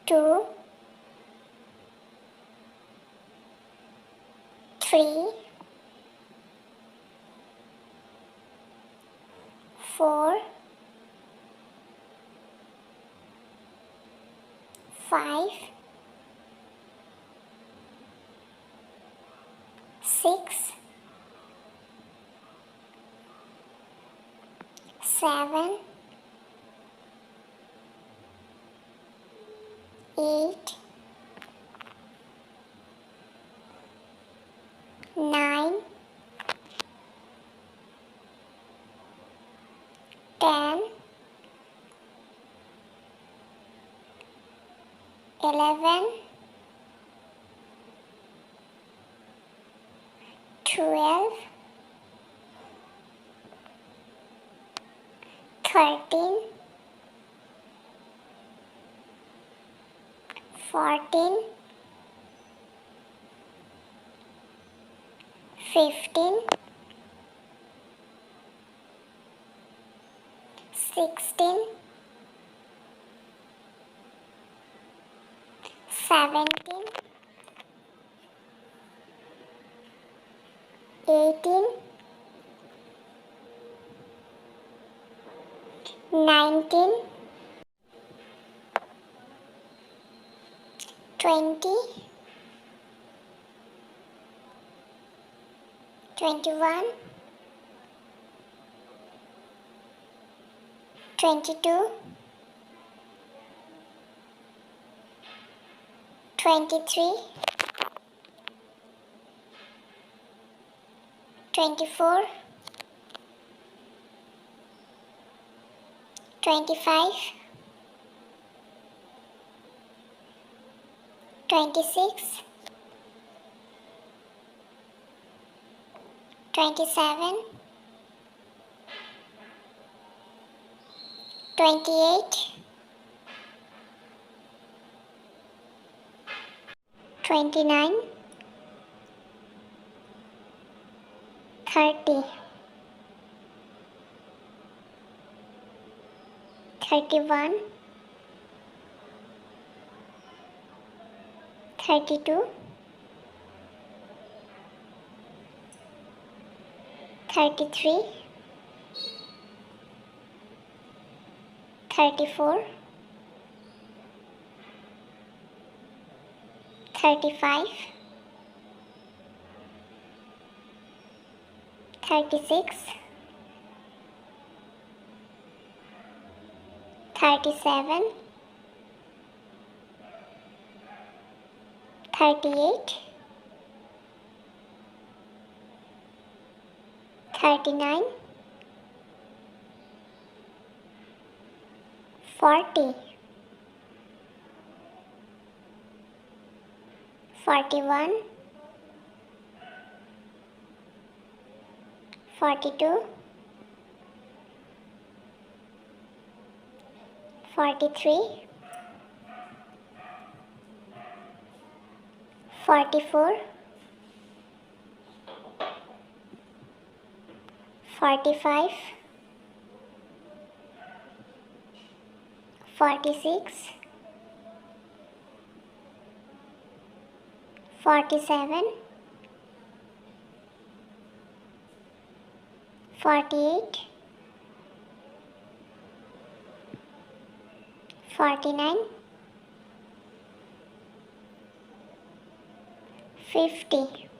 2, 3, 4, 5, 6, 7, 8, 9, 10, 11, 12, 13, 14, 15, 16, 17, 18, 19, 20, 21, 22, 23, 24, 25, 26, 27, 28, 29, 30, 31, 32, 33, 34, 35, 36, 37, 38, 39, 40, 41, 42, 43, 44, 45, 46, 47, 48, 49, 50.